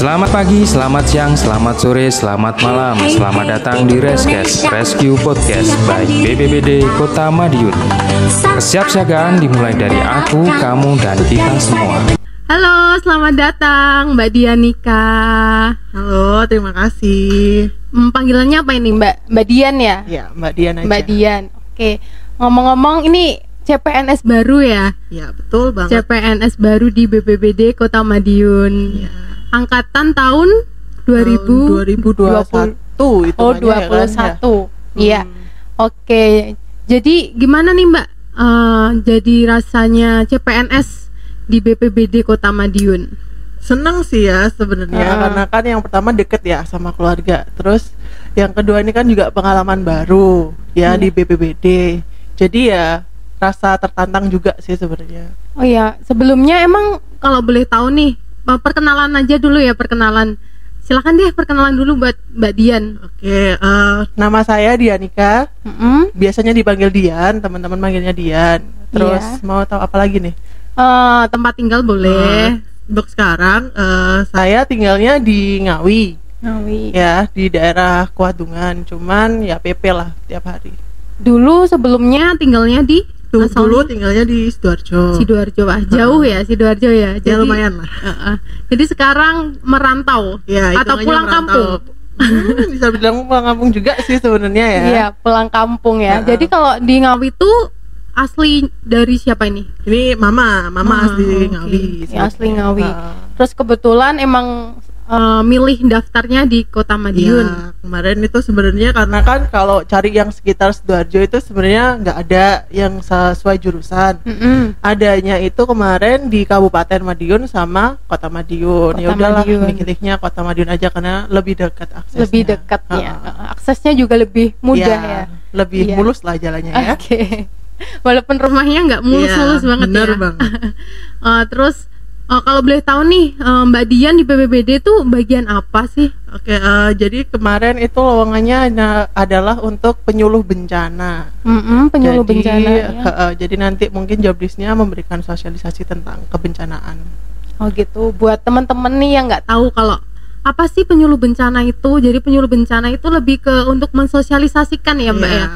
Selamat pagi, selamat siang, selamat sore, selamat malam. Selamat datang di Reskes Rescue Podcast by BPBD Kota Madiun. Kesiapsiagaan dimulai dari aku, kamu, dan kita semua. Halo, selamat datang Mbak Dianika. Halo, terima kasih. Panggilannya apa ini Mbak Dian ya? Ya, Mbak Dian aja. Mbak Dian. Oke, ngomong-ngomong ini CPNS baru ya? Ya, betul banget. CPNS baru di BPBD Kota Madiun. Ya. Angkatan tahun 2021 itu. Oh, 21. Iya. Oke. Jadi gimana nih Mbak? Jadi rasanya CPNS di BPBD Kota Madiun? Seneng sih ya sebenarnya, karena kan yang pertama deket ya sama keluarga. Terus yang kedua ini kan juga pengalaman baru ya di BPBD. Jadi ya rasa tertantang juga sih sebenarnya. Oh iya, sebelumnya emang kalau boleh tahu nih, perkenalan aja dulu ya, perkenalan. Silakan deh perkenalan dulu buat Mbak Dian. Oke, nama saya Dianika. Biasanya dipanggil Dian, teman-teman manggilnya Dian. Terus mau tahu apa lagi nih? Tempat tinggal boleh. Untuk sekarang saya tinggalnya di Ngawi. Ya, di daerah Kuadungan. Cuman ya PP lah tiap hari. Dulu sebelumnya tinggalnya di Dulu tinggalnya di Sidoarjo. Wah, jauh ya Sidoarjo ya. Ya lumayan lah. Jadi sekarang merantau ya, atau pulang kampung. Bisa bilang pulang kampung juga sih sebenarnya ya. Iya, pulang kampung ya. Jadi kalau di Ngawi itu asli dari siapa ini? Ini mama asli Ngawi. Ya, asli Ngawi. Terus kebetulan emang milih daftarnya di Kota Madiun. Ya, kemarin itu sebenarnya karena kan kalau cari yang sekitar Sidoarjo itu sebenarnya nggak ada yang sesuai jurusan. Adanya itu kemarin di Kabupaten Madiun sama Kota Madiun. Ya udahlah, milihnya Kota Madiun aja karena lebih dekat aksesnya. Lebih dekat ya. Aksesnya juga lebih mudah ya. Lebih mulus lah jalannya ya. Oke. Walaupun rumahnya nggak mulus-mulus banget bener ya. Banget. Terus kalau boleh tahu nih, Mbak Dian di BPBD itu bagian apa sih? Oke, jadi kemarin itu lowongannya adalah untuk penyuluh bencana. Penyuluh bencana. Jadi nanti mungkin job list-nya memberikan sosialisasi tentang kebencanaan. Oh gitu. Buat teman-teman nih yang nggak tahu kalau apa sih penyuluh bencana itu? Jadi penyuluh bencana itu lebih ke untuk mensosialisasikan ya Mbak ya?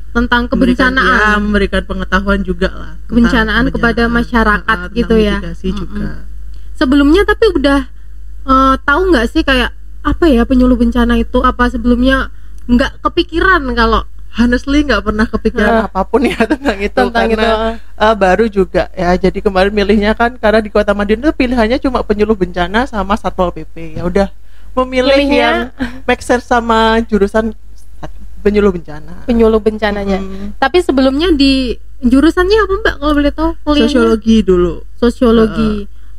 Tentang kebencanaan, memberikan pengetahuan juga lah kebencanaan kepada masyarakat gitu ya. Juga. Sebelumnya tapi udah tahu nggak sih kayak apa ya penyuluh bencana itu? Apa sebelumnya nggak kepikiran? Kalau honestly nggak pernah kepikiran apapun ya tentang itu karena baru juga ya. Jadi kemarin milihnya kan karena di Kota Madiun itu pilihannya cuma penyuluh bencana sama Satpol PP. Ya udah memilih yang make sense sama jurusan penyuluh bencananya. Tapi sebelumnya di jurusannya apa Mbak kalau boleh tahu? Sosiologi dulu.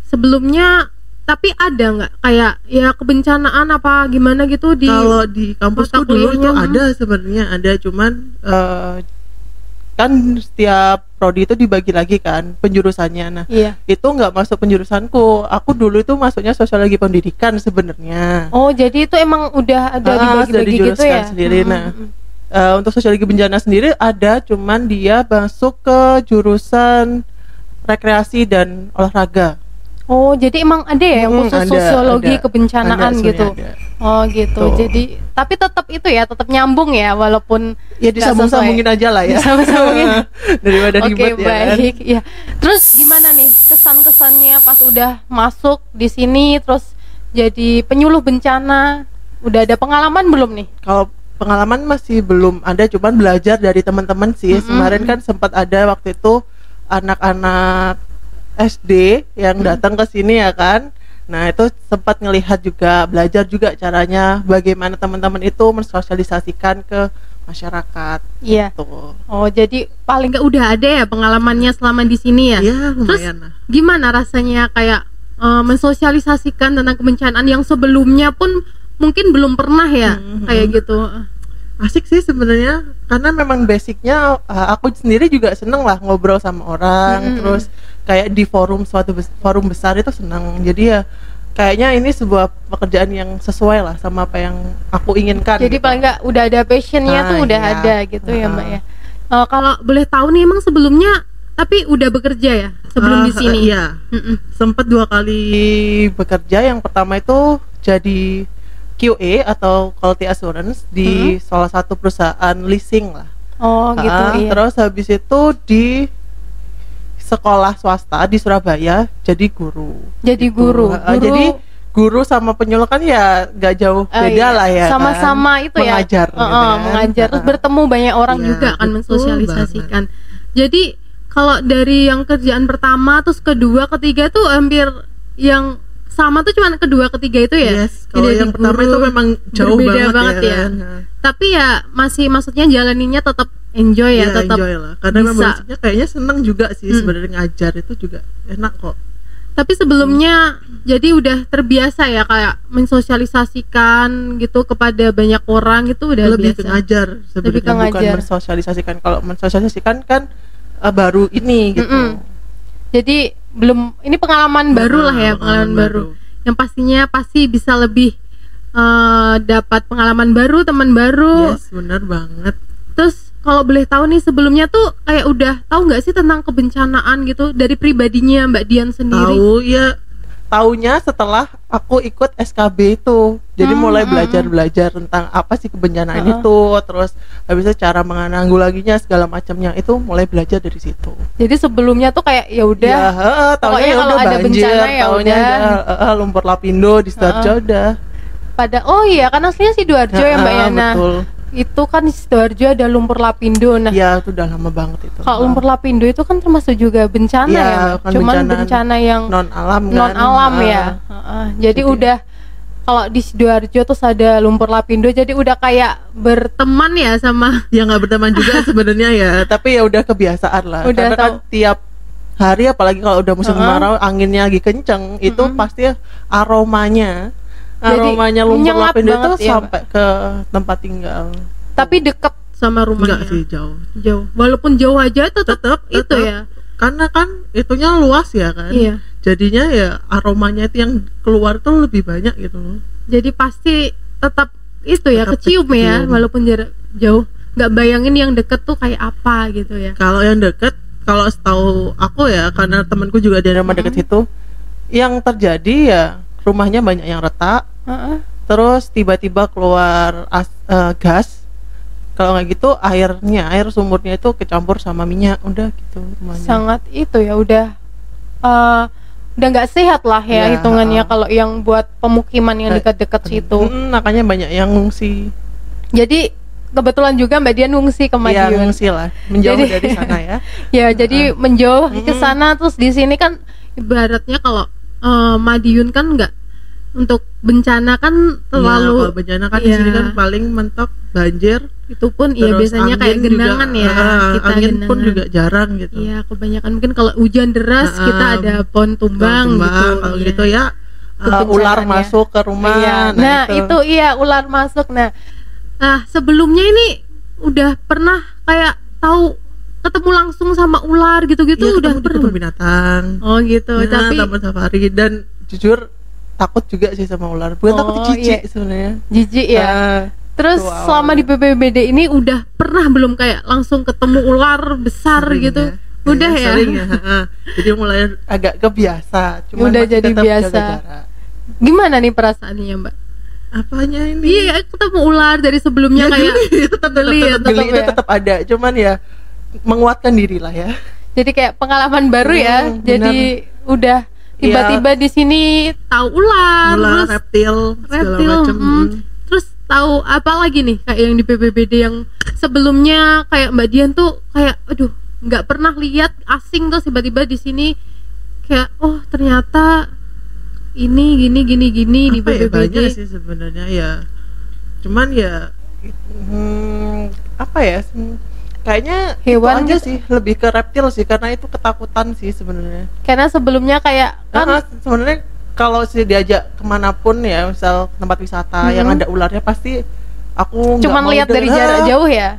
Sebelumnya tapi ada nggak kayak ya kebencanaan apa gimana gitu di? Kalau di kampusku dulu itu ada sebenarnya, ada cuman kan setiap prodi itu dibagi lagi kan penjurusannya. Nah, itu nggak masuk penjurusanku. Aku dulu itu masuknya sosiologi pendidikan sebenarnya. Oh, jadi itu emang udah ada dibagi-bagi gitu ya? Sendiri. Nah, untuk sosiologi bencana sendiri ada, cuman dia masuk ke jurusan rekreasi dan olahraga. Oh, jadi emang ada ya yang khusus sosiologi kebencanaan gitu. Oh gitu. Jadi tapi tetap itu ya, tetap nyambung ya walaupun ya disambung-sambungin aja lah ya. Disambung-sambungin daripada ribet ya. Baik. Ya. Terus gimana nih kesan-kesannya pas udah masuk di sini terus jadi penyuluh bencana? Udah ada pengalaman belum nih? Kalau pengalaman masih belum ada, cuman belajar dari teman-teman sih. Kemarin kan sempat ada waktu itu anak-anak SD yang datang ke sini ya kan. Nah, itu sempat ngelihat juga, belajar juga caranya bagaimana teman-teman itu mensosialisasikan ke masyarakat. Iya. Gitu. Oh, jadi paling nggak udah ada ya pengalamannya selama di sini ya? Iya, lumayan. Terus gimana rasanya kayak mensosialisasikan tentang kebencanaan yang sebelumnya pun mungkin belum pernah ya kayak gitu? Asik sih sebenarnya, karena memang basicnya aku sendiri juga seneng lah ngobrol sama orang, terus kayak di forum besar itu seneng. Jadi ya kayaknya ini sebuah pekerjaan yang sesuai lah sama apa yang aku inginkan. Jadi gitu. paling nggak udah ada passionnya tuh udah ada gitu ya Mbak ya. Kalau boleh tahu nih emang sebelumnya tapi udah bekerja ya sebelum di sini? Iya. Sempat 2 kali bekerja. Yang pertama itu jadi QA atau quality assurance di salah satu perusahaan leasing lah. Oh gitu. Iya. Terus habis itu di sekolah swasta di Surabaya jadi guru. Jadi Gitu. guru. Jadi guru sama penyuluh kan ya gak jauh beda iya. lah ya. Sama-sama kan? itu ya. Mengajar. gitu kan. Mengajar terus bertemu banyak orang Iya, juga kan betul mensosialisasikan. Jadi kalau dari yang kerjaan pertama terus kedua ketiga tuh hampir yang sama tuh cuman kedua ketiga itu ya. Yes, kalau Jadi yang pertama guru itu memang jauh berbeda banget ya. ya. Kan? Tapi ya masih maksudnya jalaninnya tetap enjoy ya, tetap enjoy lah. Karena memang bisa. basicnya kayaknya seneng juga sih sebenarnya ngajar itu juga enak kok. Tapi sebelumnya jadi udah terbiasa ya kayak mensosialisasikan gitu kepada banyak orang itu udah Lebih ke biasa. ngajar Lebih ke sebenarnya. Bukan ngajar. mensosialisasikan. Kalau mensosialisasikan kan baru ini gitu. Jadi belum ini pengalaman baru lah ya, pengalaman baru. Yang pastinya pasti bisa lebih dapat pengalaman baru, teman baru. Yes, benar banget. Terus kalau boleh tahu nih sebelumnya tuh kayak udah tahu nggak sih tentang kebencanaan gitu dari pribadinya Mbak Dian sendiri? Tahu ya, Taunya setelah aku ikut SKB itu. Jadi mulai belajar tentang apa sih kebencanaan itu, terus habis itu cara menanggulanginya segala macamnya itu mulai belajar dari situ. Jadi sebelumnya tuh kayak ya udah Ya, taunya pokoknya ya kalau udah ada banjir, bencana ya taunya udah. ada, lumpur lapindo di Sidoarjo udah. pada oh iya kan aslinya Sidoarjo ya Mbak Yana. Betul. Itu kan di Sidoarjo ada lumpur lapindo. Nah, Ya, itu udah lama banget itu. kalau lumpur lapindo itu kan termasuk juga bencana Iya, ya, kan cuman bencana bencana yang non alam kan. non alam ya. Jadi udah kalau di Sidoarjo terus ada lumpur lapindo, jadi udah kayak berteman ya sama. ya nggak berteman juga sebenarnya ya. Tapi ya udah kebiasaan lah. Udah Karena kan tahu. tiap hari apalagi kalau udah musim kemarau anginnya lagi kenceng itu pasti aromanya Jadi lumpur nyengat lapindo itu banget ya, sampai ke tempat tinggal. Tapi deket sama rumahnya. Enggak sih, jauh. Jauh. Walaupun jauh aja tetap itu Tetep. ya. Karena kan itunya luas ya kan. Iya. Jadinya ya aromanya itu yang keluar tuh lebih banyak gitu loh. Jadi pasti tetap itu ya Tetap kecium ya, kecium. walaupun jarak jauh. Nggak bayangin yang deket tuh kayak apa gitu ya. Kalau yang deket, kalau setahu aku ya, karena temanku juga Di ada rumah deket situ yang terjadi ya rumahnya banyak yang retak, Heeh. terus tiba-tiba keluar gas. Kalau nggak gitu air sumurnya itu kecampur sama minyak, udah gitu rumahnya. Sangat itu ya udah nggak sehat lah ya, Ya, hitungannya kalau yang buat pemukiman yang dekat-dekat situ. Makanya banyak yang ngungsi. Jadi kebetulan juga Mbak Dian ngungsi ke Iya, Madiun. ngungsi lah, menjauh Jadi- dari sana ya. Ya jadi menjauh ke sana, terus di sini kan ibaratnya kalau Madiun kan nggak untuk bencana kan terlalu kalau bencana kan di Iya. sini kan paling mentok banjir. itu pun ya Terus biasanya kayak angin genangan juga, ya kita angin pun genangan. juga jarang gitu. Iya kebanyakan mungkin kalau hujan deras kita ada pohon tumbang, gitu. kalau Iya. gitu ya. Ular Kebencanaan ya. masuk ke rumah. Iya. Nah, itu iya ular masuk. Nah, sebelumnya ini udah pernah kayak tahu ketemu langsung sama ular gitu-gitu Iya, udah ketemu di pernah. kebun binatang. Oh gitu. Ya, Tapi taman safari dan jujur takut juga sih sama ular. Bukan takut, Oh, jijik iya. sebenarnya. jijik ya. Terus Wow. selama di BPBD ini udah pernah belum kayak langsung ketemu ular besar sering gitu? ya. Udah ya. Sering ya. Jadi mulai Agak kebiasa, cuman Udah masih jadi tetap biasa. jaga jarak. Gimana nih perasaannya, Mbak? apanya ini? Iya, ketemu ular dari sebelumnya Ya, kayak geli, tetap geli ya, tetap Geli tetap itu ya. tetap ada, cuman ya menguatkan diri lah ya. Jadi kayak pengalaman baru ya. benar. Jadi udah tiba-tiba di sini tahu ular, ular, terus reptil, segala reptil, macam. terus tahu apa lagi nih kayak yang di PBBD yang sebelumnya kayak Mbak Dian tuh kayak aduh nggak pernah lihat, asing, terus tiba-tiba di sini kayak oh ternyata ini gini di Apa ya, PBBD. banyak sih sebenarnya ya. Cuman ya Apa ya? Kayaknya Hewan itu aja gitu. sih, lebih ke reptil sih karena itu ketakutan sih sebenarnya. Karena sebelumnya kayak Karena kan sebenarnya kalau sih diajak kemanapun ya, misal tempat wisata yang ada ularnya pasti aku nggak cuman mau lihat dari denger. jarak jauh ya.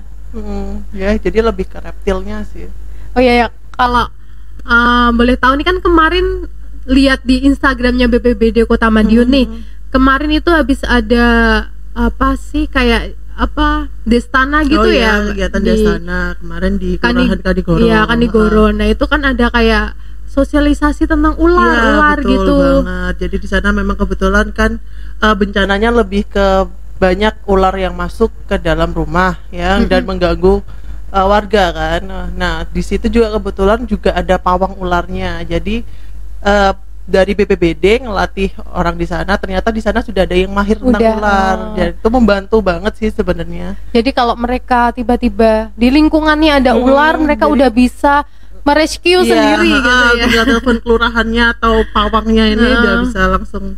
Ya jadi lebih ke reptilnya sih. Oh iya ya, kalau boleh tahu nih kan kemarin lihat di Instagramnya BPBD Kota Madiun nih, kemarin itu habis ada apa sih kayak apa Destana gitu oh ya, iya, kegiatan di Destana kemarin di Kelurahan Kanigoro. Iya Kanigoro. Nah itu kan ada kayak sosialisasi tentang Iya, ular betul gitu. banget. Jadi di sana memang kebetulan kan Bencananya lebih ke banyak ular yang masuk ke dalam rumah ya dan mengganggu warga kan. Nah, di situ juga kebetulan juga ada pawang ularnya. Jadi dari BPBD ngelatih orang di sana, ternyata di sana sudah ada yang mahir tentang Udah. ular. Jadi itu membantu banget sih sebenarnya. Jadi kalau mereka tiba-tiba di lingkungannya ada ular, mereka udah bisa merescue sendiri gitu ya. Tinggal telepon kelurahannya atau pawangnya ini udah bisa langsung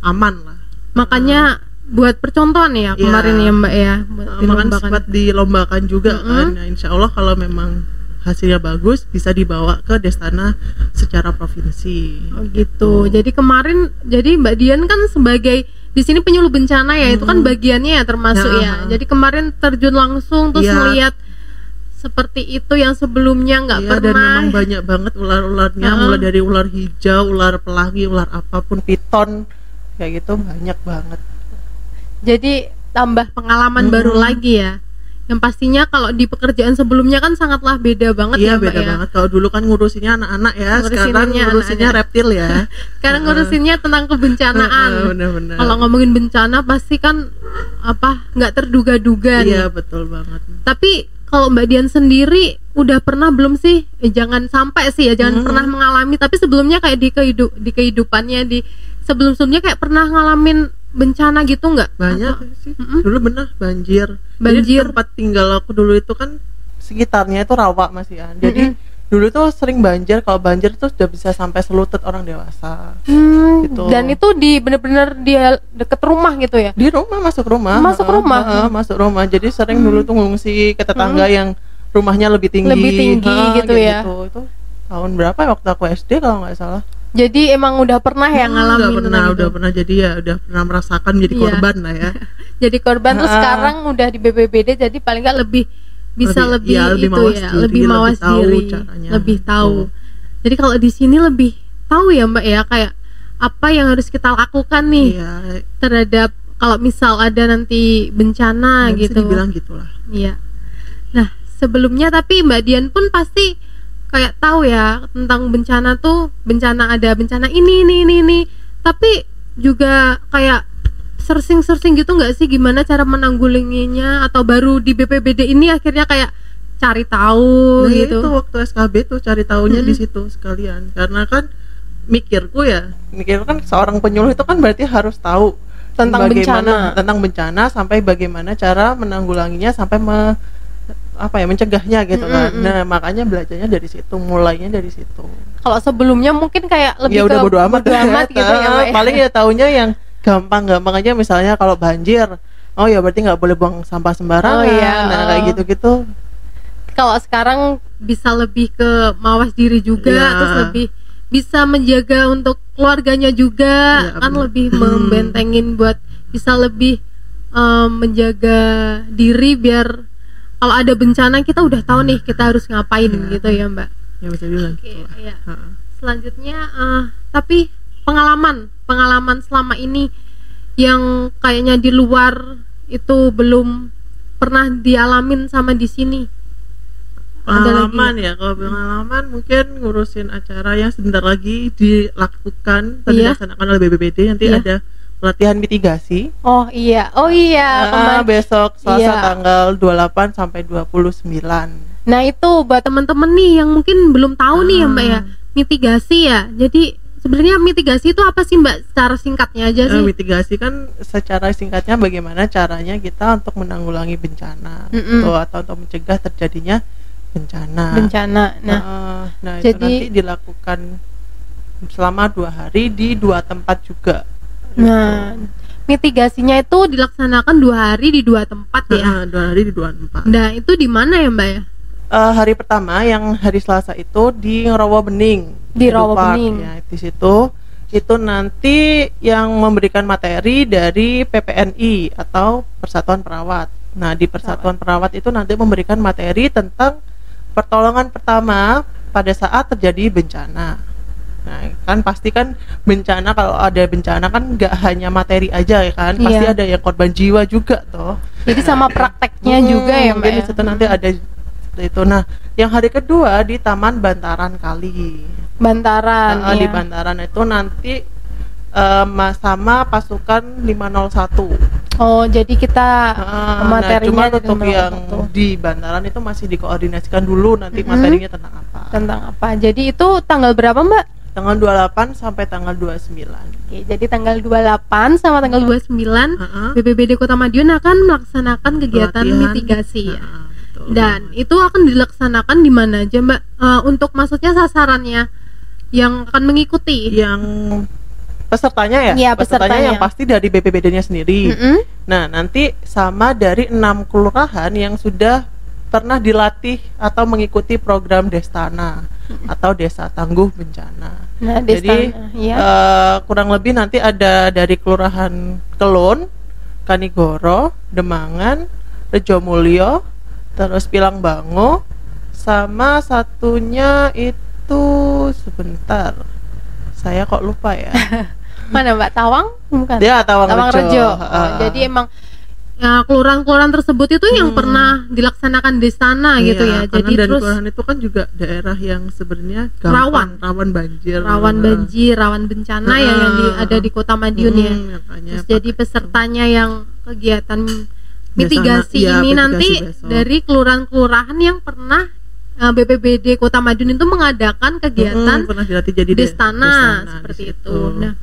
aman lah. Makanya buat percontohan ya kemarin ya Mbak ya, buat Makanya dilombakan. sempat dilombakan juga kan. Nah, insya Allah kalau memang hasilnya bagus bisa dibawa ke Destana secara provinsi. Oh gitu. Jadi kemarin jadi Mbak Dian kan sebagai di sini penyuluh bencana ya, itu kan bagiannya ya termasuk ya. Jadi kemarin terjun langsung terus melihat seperti itu yang sebelumnya nggak Dan pernah. memang banyak banget ular-ularnya, mulai dari ular hijau, ular pelangi, ular apapun, Piton kayak gitu banyak banget. Jadi tambah pengalaman baru lagi ya. Yang pastinya kalau di pekerjaan sebelumnya kan sangatlah beda banget Iya, ya Mbak beda ya. banget. Kalau dulu kan ngurusinnya anak-anak ya, sekarang Ngurusinnya ngurusinnya anak-anak. reptil ya. Sekarang ngurusinnya tentang kebencanaan. Bener-bener. Kalau ngomongin bencana pasti kan nggak terduga-duga nih. Iya, betul banget. Tapi kalau Mbak Dian sendiri udah pernah belum sih? Jangan sampai sih ya, jangan pernah mengalami. Tapi sebelumnya kayak di kehidupannya di sebelum-sebelumnya kayak pernah ngalamin bencana gitu nggak? Banyak sih. Dulu bener banjir. Banjir. Jadi tempat tinggal aku dulu itu kan Sekitarnya itu rawa Mas ya. Jadi dulu tuh sering banjir. Kalau banjir tuh sudah bisa sampai selutut orang dewasa. Gitu. Dan itu di bener-bener dia deket rumah gitu ya? Di rumah, masuk rumah. Masuk rumah? Masuk rumah. Jadi sering dulu tuh ngungsi ke tetangga yang rumahnya lebih tinggi. Lebih tinggi gitu kayak ya. Gitu. Itu tahun berapa ya waktu aku SD kalau nggak salah. Jadi emang udah pernah ya ngalamin udah pernah jadi ya udah pernah merasakan menjadi korban lah ya. Jadi korban terus sekarang udah di BPBD, jadi paling nggak lebih bisa lebih mawas diri, lebih mawas tahu diri, caranya. lebih tahu. Jadi kalau di sini lebih tahu ya Mbak ya, kayak apa yang harus kita lakukan nih Iya, terhadap kalau misal ada nanti bencana bisa gitu. dibilang gitulah. Iya. Nah sebelumnya tapi Mbak Dian pun pasti kayak tahu ya tentang bencana tuh, bencana ada bencana ini. Tapi juga kayak searching gitu nggak sih gimana cara menanggulanginya, atau baru di BPBD ini akhirnya kayak cari tahu Nah, gitu. itu waktu SKB tuh cari taunya di situ sekalian. Karena kan mikirku kan seorang penyuluh itu kan berarti harus tahu Tentang tentang bencana sampai bagaimana cara menanggulanginya sampai mencegahnya gitu kan. Nah, makanya belajarnya dari situ, mulainya dari situ. Kalau sebelumnya mungkin kayak lebih Ya udah ke bodo amat gitu ya Mbak ya. Paling ya taunya yang gampang aja, misalnya kalau banjir, oh ya berarti nggak boleh buang sampah sembarangan. Oh iya, Nah, kayak gitu-gitu. Kalau sekarang bisa lebih ke mawas diri juga, Iya. terus lebih bisa menjaga untuk keluarganya juga, Iya, kan benar. lebih membentengin buat bisa lebih menjaga diri biar kalau ada bencana kita udah tahu nih kita harus ngapain gitu ya Mbak. ya bisa bilang Oke, gitu lah. iya. Ha-ha. Selanjutnya tapi pengalaman selama ini yang kayaknya di luar itu belum pernah dialamin sama di sini. Ada lagi Pengalaman ya, kalau pengalaman mungkin ngurusin acara yang sebentar lagi dilakukan, tadi Iya. dilaksanakan oleh BPBD, nanti Iya. ada Pelatihan mitigasi. Oh iya, kemarin. Besok Selasa Iya. tanggal 28 sampai 29. Nah itu buat teman-teman nih yang mungkin belum tahu nih ya Mbak ya, mitigasi ya. Jadi sebenarnya mitigasi itu apa sih Mbak? Secara singkatnya aja sih. Mitigasi kan secara singkatnya bagaimana caranya kita untuk menanggulangi bencana atau untuk mencegah terjadinya bencana. Nah itu jadi- nanti dilakukan selama 2 hari di 2 tempat juga. Nah, mitigasinya itu dilaksanakan 2 hari di 2 tempat ya. 2 hari di 2 tempat. Nah itu di mana ya Mbak ya? Hari pertama yang hari Selasa itu di Rawabening. Di Edu Park, Rawabening. ya, di situ itu nanti yang memberikan materi dari PPNI atau Persatuan Perawat. Nah, di Persatuan Perawat itu nanti memberikan materi tentang pertolongan pertama pada saat terjadi bencana. Nah, kan pasti kan bencana, kalau ada bencana kan nggak hanya materi aja ya kan, pasti Iya. ada yang korban jiwa juga toh. Jadi sama prakteknya juga ya Mbak Mungkin ya. di situ nanti ada seperti itu. Nah, yang hari kedua di Taman Bantaran Kali. Bantaran. Di Iya. Bantaran itu nanti sama pasukan 501. Oh, jadi kita materinya cuma untuk dari yang 501. di Bantaran itu masih dikoordinasikan dulu nanti materinya tentang apa. Tentang apa? Jadi itu tanggal berapa, Mbak? Tanggal 28 sampai tanggal 29. Oke, jadi tanggal 28 sama tanggal 29 BPBD Kota Madiun akan melaksanakan kegiatan Pelatihan. mitigasi ya. Betul. Dan itu akan dilaksanakan di mana aja, Mbak? Untuk maksudnya sasarannya yang akan mengikuti. Yang pesertanya ya? Iya, Pesertanya pesertanya. yang pasti dari BPBD-nya sendiri. Mm-mm. Nah, nanti sama dari 6 kelurahan yang sudah pernah dilatih atau mengikuti program Destana atau Desa Tangguh Bencana. Nah, Jadi Destana, iya. kurang lebih nanti ada dari Kelurahan Kelon, Kanigoro, Demangan, Rejomulyo, terus Pilangbango, sama satunya itu sebentar, saya kok lupa ya. Mana, Mbak? Tawang? Bukan. Dia Tawang Rejo. Oh, jadi emang ya, kelurahan-kelurahan tersebut itu yang pernah dilaksanakan Destana gitu ya. Karena Jadi dari terus kelurahan itu kan juga daerah yang sebenarnya Rawan. rawan banjir, rawan banjir, rawan bencana ya yang ada di Kota Madiun ya. Makanya Terus jadi pesertanya yang kegiatan mitigasi iya, ini mitigasi nanti besok. dari kelurahan-kelurahan yang pernah BPBD Kota Madiun itu mengadakan kegiatan pernah dilatih jadi Destana seperti di itu. situ. Nah,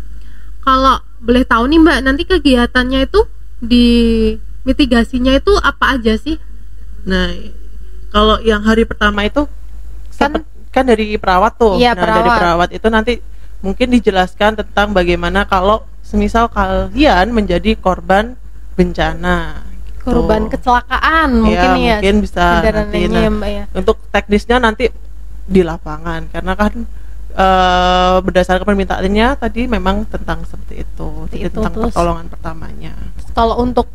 kalau boleh tahu nih Mbak, nanti kegiatannya itu di mitigasinya itu apa aja sih? Nah, kalau yang hari pertama itu kan dari perawat tuh. Iya, Nah, dari perawat itu nanti mungkin dijelaskan tentang bagaimana kalau semisal kalian menjadi korban bencana. Korban kecelakaan mungkin ya. Mungkin bisa nanti. ya, Mbak ya. Untuk teknisnya nanti di lapangan karena kan berdasarkan permintaannya tadi memang tentang seperti itu. Jadi Itu, tentang terus pertolongan pertamanya. Kalau untuk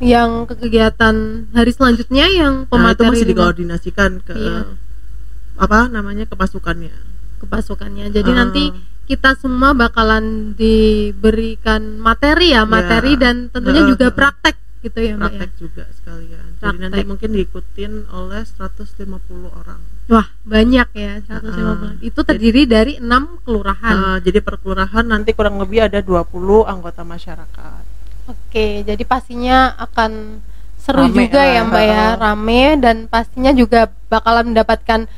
yang kegiatan hari selanjutnya yang Nah, itu pemateri masih dikoordinasikan ke Iya. ke pasukannya. ke pasukannya. Jadi Ah. nanti kita semua bakalan diberikan materi ya, materi dan tentunya juga praktek gitu ya, Mbak ya. Praktek juga sekalian. Jadi Praktek. nanti mungkin diikutin oleh 150 orang. Wah, banyak ya, 150. Itu terdiri dari 6 kelurahan. Jadi per kelurahan Nanti kurang lebih ada 20 anggota masyarakat. Oke, jadi pastinya akan seru Rame, juga ya Mbak ya, rame dan pastinya juga bakalan mendapatkan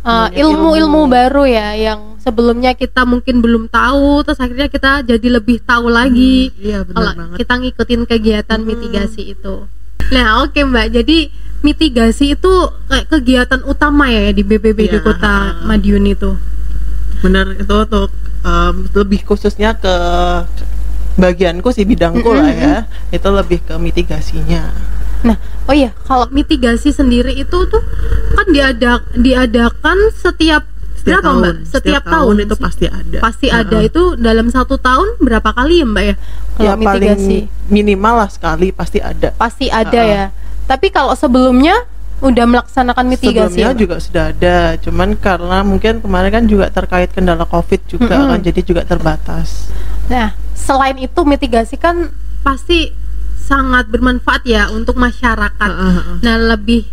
Banyak ilmu-ilmu baru ya yang sebelumnya kita mungkin belum tahu, terus akhirnya kita jadi lebih tahu lagi Iya, benar kalau banget. kita ngikutin kegiatan mitigasi itu. Nah, oke Mbak, jadi mitigasi itu kayak kegiatan utama ya di BPBD Iya, Kota Madiun itu. Benar, itu untuk Lebih khususnya ke bagianku sih, bidangku lah ya. Itu lebih ke mitigasinya. Nah, oh iya, kalau mitigasi sendiri itu tuh kan diadakan setiap berapa tahun. Mbak? Setiap tahun itu pasti ada. Pasti ada. Itu dalam 1 tahun berapa kali ya Mbak ya? Kalau Ya mitigasi paling minimal lah sekali pasti ada. pasti ada ya. Tapi kalau sebelumnya udah melaksanakan mitigasi Sebelumnya ya, Mbak? juga sudah ada, cuman karena mungkin kemarin kan juga terkait kendala COVID juga kan, jadi juga terbatas. Nah, selain itu mitigasi kan pasti sangat bermanfaat ya untuk masyarakat. Nah, lebih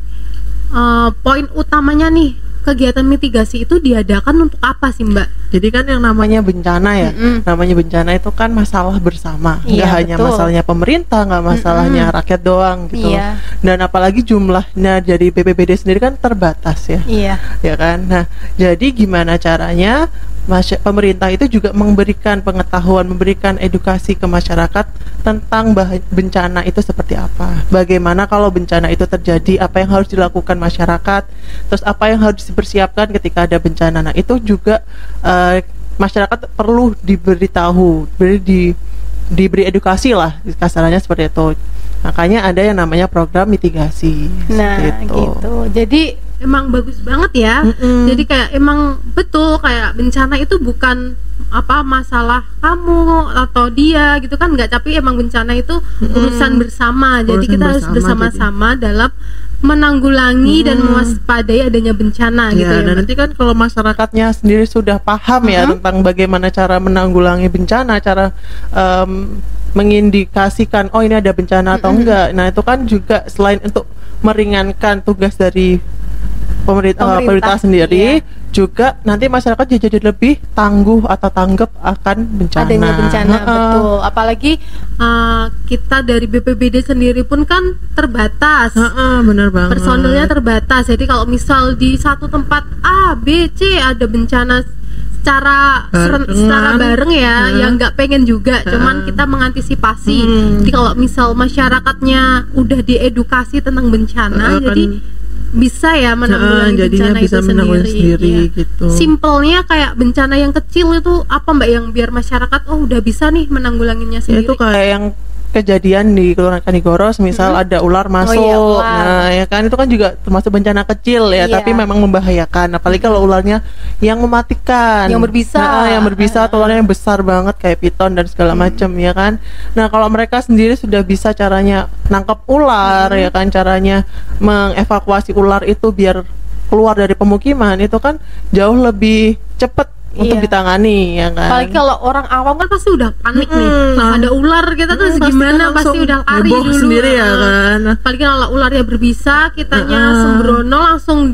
poin utamanya nih, kegiatan mitigasi itu diadakan untuk apa sih Mbak? Jadi kan yang namanya bencana ya, namanya bencana itu kan masalah bersama, nggak Iya, hanya betul. masalahnya pemerintah, nggak masalahnya rakyat doang gitu. Iya. Dan apalagi jumlahnya dari BPBD sendiri kan terbatas ya, Iya. ya kan. Nah, jadi gimana caranya pemerintah itu juga memberikan pengetahuan, memberikan edukasi ke masyarakat tentang bencana itu seperti apa, bagaimana kalau bencana itu terjadi, apa yang harus dilakukan masyarakat, terus apa yang harus dipersiapkan ketika ada bencana. Nah, itu juga masyarakat perlu diberitahu, diberi edukasi lah, kasarannya seperti itu. Makanya ada yang namanya program mitigasi. Nah, gitu. Jadi emang bagus banget ya. Jadi kayak emang betul kayak bencana itu bukan apa masalah kamu atau dia gitu kan, nggak, tapi emang bencana itu urusan bersama. Jadi kita harus bersama-sama dalam menanggulangi dan mewaspadai adanya bencana gitu ya. Dan nanti kan kalau masyarakatnya sendiri sudah paham ya tentang bagaimana cara menanggulangi bencana, cara mengindikasikan oh ini ada bencana atau enggak. Nah, itu kan juga selain untuk meringankan tugas dari pemerintah sendiri, juga nanti masyarakat jadi lebih tangguh atau tanggap akan bencana. Adanya bencana, betul. Apalagi kita dari BPBD sendiri pun kan terbatas. Bener banget. Personilnya terbatas. Jadi kalau misal di satu tempat A, B, C ada bencana secara bareng ya, yang nggak pengen juga, cuman kita mengantisipasi. Jadi kalau misal masyarakatnya udah diedukasi tentang bencana, jadi bisa ya menanggulangi bencana bisa itu sendiri ya. gitu. Simpelnya kayak bencana yang kecil itu apa Mbak, yang biar masyarakat udah bisa nih menanggulanginya sendiri. Itu kayak yang kejadian di Kelurahan Kanigoros, misal ada ular masuk. ular. Nah, ya kan itu kan juga termasuk bencana kecil ya, Iya. tapi memang membahayakan. Apalagi kalau ularnya yang mematikan. Yang berbisa. Yang berbisa atau ularnya yang besar banget kayak piton dan segala macam ya kan. Nah, kalau mereka sendiri sudah bisa caranya nangkap ular ya kan, caranya mengevakuasi ular itu biar keluar dari pemukiman, itu kan jauh lebih cepat untuk ditangani ya kan. Apalagi kalau orang awam kan pasti udah panik nih. Ada ular kita tuh pasti gimana, kan pasti udah lari heboh dulu sendiri ya kan. Apalagi kalau ularnya berbisa, kitanya sembrono langsung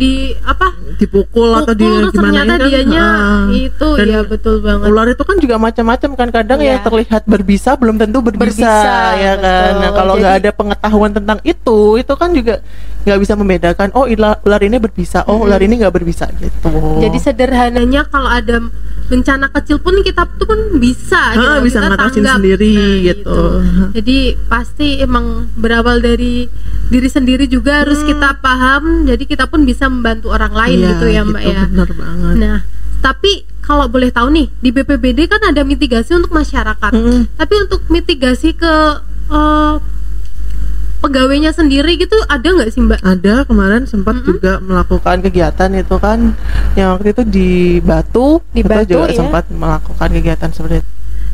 dipukul atau terus gimana ternyata dianya itu. Dan ya betul banget. Ular itu kan juga macam-macam kan, kadang yang terlihat berbisa belum tentu berbisa ya kan. betul. Nah, kalau nggak ada pengetahuan tentang itu kan juga nggak bisa membedakan, oh ular ini berbisa, oh ular ini nggak berbisa gitu. Jadi sederhananya kalau ada bencana kecil pun kita tuh pun bisa gitu, bisa kita ngatasin tanggap. sendiri Nah, gitu. Jadi pasti emang berawal dari diri sendiri juga harus kita paham, jadi kita pun bisa membantu orang lain gitu ya Mbak gitu, ya. bener banget. Nah, tapi kalau boleh tahu nih, di BPBD kan ada mitigasi untuk masyarakat. Tapi untuk mitigasi ke pegawainya sendiri gitu ada nggak sih Mbak? Ada, kemarin sempat juga melakukan kegiatan itu kan yang waktu itu di Batu, Di kita Batu, juga ya. sempat melakukan kegiatan seperti itu.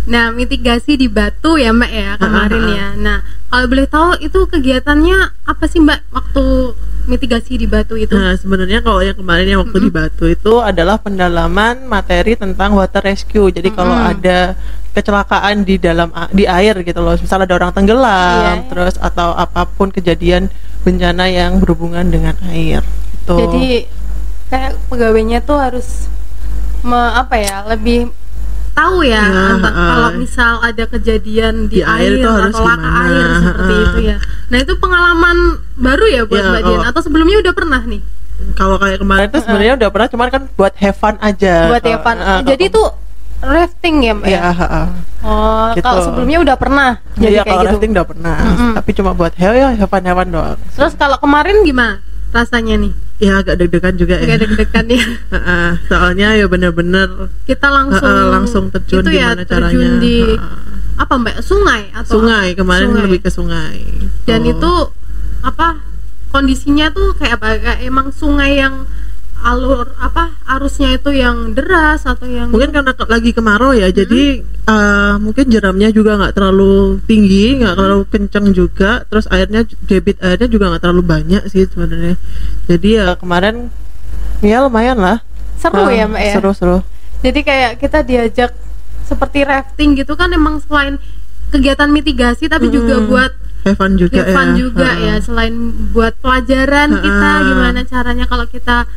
Nah, mitigasi di Batu ya Mbak ya kemarin ya. Nah, kalau boleh tahu itu kegiatannya apa sih Mbak waktu mitigasi di Batu itu? Nah, sebenarnya kalau yang kemarin yang waktu di Batu itu Itu adalah pendalaman materi tentang water rescue. Jadi kalau ada kecelakaan di air gitu loh, misal ada orang tenggelam, terus atau apapun kejadian bencana yang berhubungan dengan air. Gitu. Jadi kayak pegawainya tuh harus lebih tahu ya, kalau misal ada kejadian di air itu harus atau laka gimana. air seperti itu ya. Nah, itu pengalaman baru ya buat Mbak Dian, atau sebelumnya udah pernah nih? kalau kayak kemarin itu sebenarnya udah pernah, cuman kan buat have fun aja. Buat Evan. Jadi itu rafting ya Mbak? ya. Oh, Gitu. kalau sebelumnya udah pernah. Jadi Jadi kayak kalau gitu. rafting udah pernah, tapi cuma buat have fun doang. Terus kalau kemarin gimana rasanya nih? ya agak deg-degan juga ya. Agak deg-degan ya. Soalnya ya bener-bener Kita langsung terjun itu ya, gimana terjun caranya. di apa Mbak? Sungai atau Sungai, kemarin Sungai. lebih ke sungai. Dan Tuh. itu kondisinya tuh kayak apa? Kayak emang sungai yang arusnya itu yang deras atau yang mungkin karena lagi kemarau ya, jadi mungkin jeramnya juga nggak terlalu tinggi, nggak terlalu kencang juga, terus debit airnya juga nggak terlalu banyak sih sebenarnya. Jadi ya Kemarin ya lumayan lah. seru ya Mbak ya. Seru-seru. Jadi kayak kita diajak seperti rafting gitu kan, emang selain kegiatan mitigasi tapi juga buat have fun juga have fun ya. juga ya, selain buat pelajaran kita gimana caranya kalau kita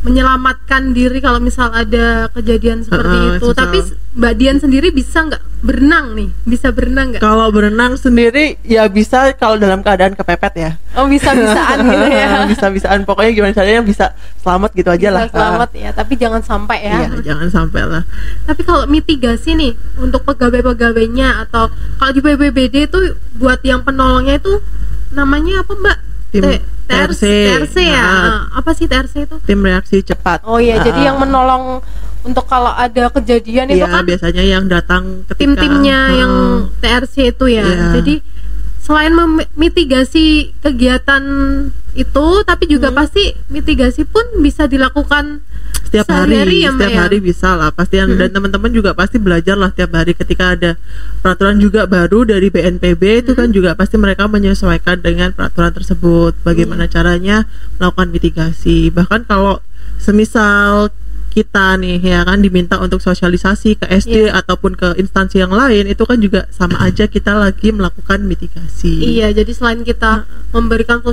menyelamatkan diri kalau misal ada kejadian seperti itu. misal. Tapi Mbak Dian sendiri bisa nggak berenang nih? Bisa berenang nggak? Kalau berenang Sendiri ya bisa kalau dalam keadaan kepepet ya. Oh, bisa-bisaan gitu ya. Bisa-bisaan, pokoknya gimana caranya bisa selamat gitu aja lah. Bisa selamat ya, tapi jangan sampai ya. ya, jangan sampai lah. Tapi kalau mitigasi nih untuk pegawai-pegawainya atau kalau di BPBD itu buat yang penolongnya itu namanya apa Mbak? Tim TRC ya. Apa sih TRC itu? Tim reaksi cepat. Oh iya, jadi yang menolong untuk kalau ada kejadian itu Iya, kan biasanya yang datang ketika tim-timnya yang TRC itu ya. Iya. Jadi selain memitigasi kegiatan itu, tapi juga pasti mitigasi pun bisa dilakukan setiap sehari-hari hari, ya, Mbak, setiap ya? hari bisa lah pasti. Dan teman-teman juga pasti belajar lah setiap hari ketika ada peraturan juga baru dari BNPB itu kan juga pasti mereka menyesuaikan dengan peraturan tersebut, bagaimana caranya melakukan mitigasi. Bahkan kalau semisal kita nih ya kan diminta untuk sosialisasi ke SD ataupun ke instansi yang lain, itu kan juga sama aja kita lagi melakukan mitigasi. Iya, jadi selain kita memberikan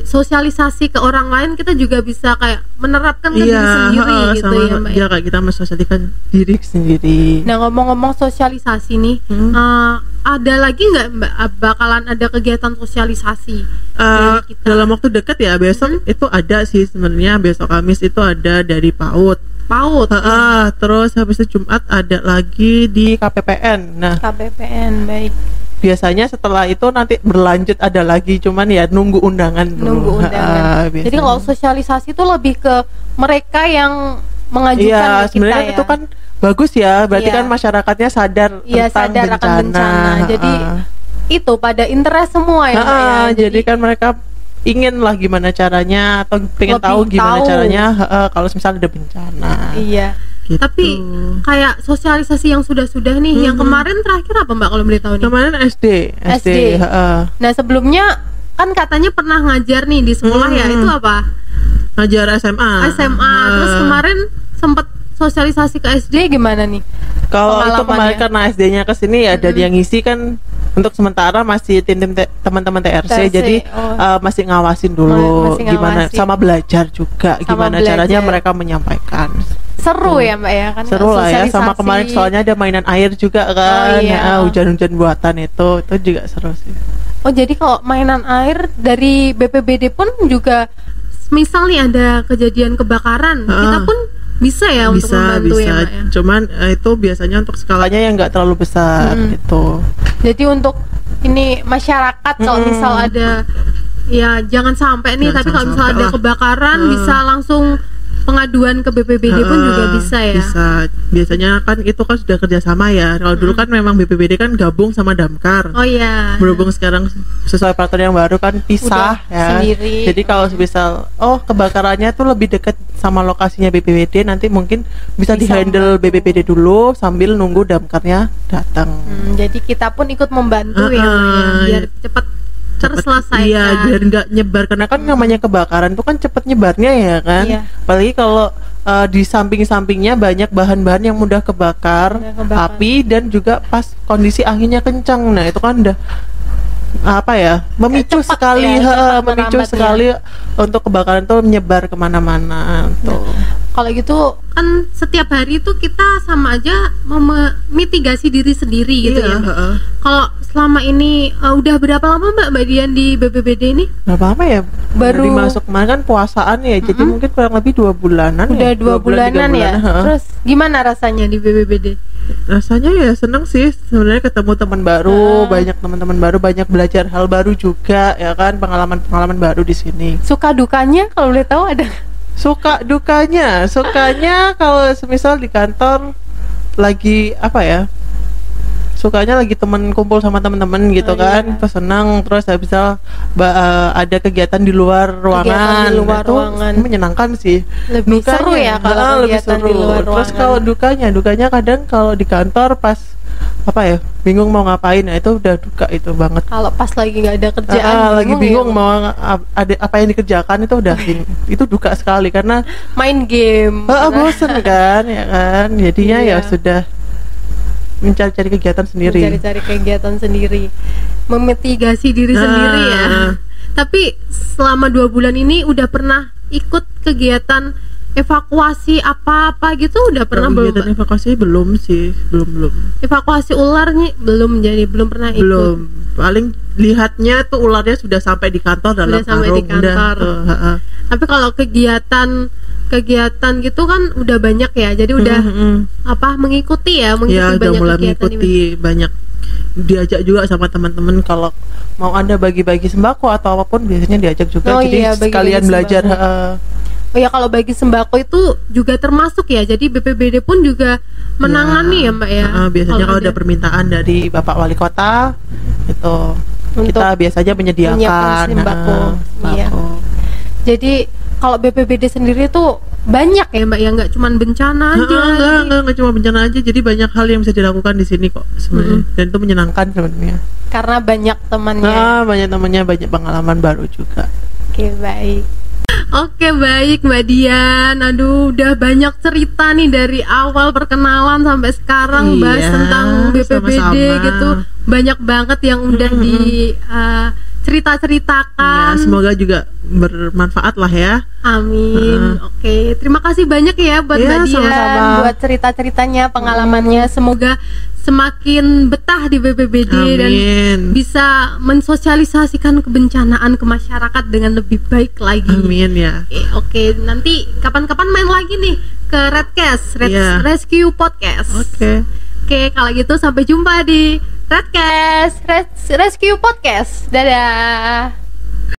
sosialisasi ke orang lain, kita juga bisa kayak menerapkan ke diri sendiri gitu sama ya Mbak. ya kayak kita mensosialisasikan diri sendiri. Nah, ngomong-ngomong sosialisasi nih, ada lagi nggak Mbak bakalan ada kegiatan sosialisasi dari kita? Dalam waktu dekat ya, besok itu ada sih sebenarnya, besok Kamis itu ada dari PAUD. Terus habis itu Jumat ada lagi di KPPN. Nah, KPPN, baik. Biasanya setelah itu nanti berlanjut ada lagi, cuman ya nunggu undangan dulu. Jadi kalau sosialisasi itu lebih ke mereka yang mengajukan iya, ke kita sebenarnya ya. itu kan bagus ya, berarti kan masyarakatnya sadar tentang akan bencana. Jadi itu pada interest semua ya, Mbak, ya. Jadi kan mereka ingin lah gimana caranya atau pengen tahu gimana caranya kalau misalnya ada bencana. Iya. Gitu. Tapi kayak sosialisasi yang sudah-sudah nih, yang kemarin terakhir apa Mbak kalau boleh tahu nih? Kemarin SD. Nah, sebelumnya kan katanya pernah ngajar nih di sekolah ya, itu apa? Ngajar SMA. Terus kemarin sempat sosialisasi ke SD gimana nih? Kalau itu kemarin karena SD-nya ke sini ya ada yang ngisi kan, untuk sementara masih tim teman-teman TRC, jadi masih ngawasin dulu gimana, sama belajar juga gimana caranya mereka menyampaikan. Seru ya Mbak ya kan? Seru lah ya, sama kemarin soalnya ada mainan air juga kan, hujan-hujan buatan itu juga seru sih. Oh, jadi kalau mainan air dari BPBD pun juga, misal nih ada kejadian kebakaran, kita pun bisa ya untuk membantu ya Mbak ya? Cuman itu biasanya untuk skalanya yang nggak terlalu besar gitu. Jadi untuk ini masyarakat kalau misal ada, ya jangan sampai nih, tapi kalau misal ada kebakaran bisa langsung pengaduan ke BPBD pun juga bisa ya? Bisa. Biasanya kan itu kan sudah kerjasama ya. Kalau dulu kan memang BPBD kan gabung sama Damkar. Oh iya. Berhubung sekarang sesuai peraturan yang baru kan pisah ya. Sendiri. Jadi kalau misal kebakarannya tuh lebih dekat sama lokasinya BPBD, nanti mungkin bisa dihandle BPBD dulu sambil nunggu Damkarnya datang. Jadi kita pun ikut membantu ya, biar cepat terselesaikan. Iya, biar nggak nyebar, karena kan namanya kebakaran tuh kan cepet nyebarnya ya kan. Apalagi kalau di samping-sampingnya banyak bahan-bahan yang mudah kebakar, api, dan juga pas kondisi anginnya kencang. Nah itu kan udah memicu sekali, memicu sekali untuk kebakaran tuh menyebar kemana-mana tuh. Kalau gitu kan setiap hari itu kita sama aja memitigasi diri sendiri gitu ya. Kalau selama ini udah berapa lama Mbak Dian di BPBD ini? Berapa lama ya? Baru masuk kemarin kan puasaan ya, jadi mungkin kurang lebih 2 bulanan. Udah 2 bulanan ya. Terus gimana rasanya di BPBD? Rasanya ya seneng sih sebenarnya, ketemu teman baru, banyak teman-teman baru, banyak belajar hal baru juga ya kan, pengalaman baru di sini. Suka dukanya kalau boleh tahu ada? Sukanya kalau semisal di kantor lagi sukanya lagi kumpul sama teman-teman gitu kan, pas senang. Terus habis ada kegiatan di luar ruangan, itu menyenangkan sih. Lebih seru ya kalau lebih seru. di luar ruangan. Terus kalau dukanya kadang kalau di kantor pas bingung mau ngapain, nah itu udah duka itu banget. Kalau pas lagi nggak ada kerjaan, lagi bingung mau ada apa yang dikerjakan, itu udah itu duka sekali karena main game. Bosen kan ya kan, jadinya ya sudah mencari-cari kegiatan sendiri, memitigasi diri sendiri ya. Tapi selama 2 bulan ini udah pernah ikut kegiatan evakuasi apa-apa gitu, udah pernah belum? Kegiatan evakuasi belum sih, belum. Evakuasi ular nih belum pernah ikut. Belum. Paling lihatnya tuh ularnya sudah sampai di kantor dalam karung. Tapi kalau kegiatan gitu kan udah banyak ya, jadi udah mengikuti banyak mulai kegiatan mengikuti, banyak diajak juga sama teman-teman. Kalau mau ada bagi-bagi sembako atau apapun biasanya diajak juga, jadi sekalian belajar. Oh ya, kalau bagi sembako itu juga termasuk ya, jadi BPBD pun juga menangani ya Mbak ya. Biasanya kalau ada permintaan dari Bapak Wali Kota itu kita biasanya menyediakan sembako. Iya. Jadi kalau BPBD sendiri tuh banyak ya Mbak ya, nggak cuma bencana aja. Nggak cuma bencana aja, jadi banyak hal yang bisa dilakukan di sini kok sebenarnya. Dan itu menyenangkan sebenarnya. Karena banyak temannya. Banyak temannya, banyak pengalaman baru juga. Oke, baik. Oke, baik Mbak Dian. Aduh, udah banyak cerita nih dari awal perkenalan sampai sekarang bahas Iya, tentang BPBD sama-sama. gitu. Banyak banget yang udah cerita-ceritakan. Ya, semoga juga bermanfaat lah ya. Amin. Oke, terima kasih banyak ya buat Iya, Mbak Dian sama-sama. buat cerita-ceritanya, pengalamannya. Semoga semakin betah di BPBD dan Amin. bisa mensosialisasikan kebencanaan ke masyarakat dengan lebih baik lagi. Amin ya. Oke, nanti kapan-kapan main lagi nih ke Redcast, Iya. Rescue Podcast. Oke. Oke, kalau gitu sampai jumpa di Redcast, Rescue Podcast. Dadah.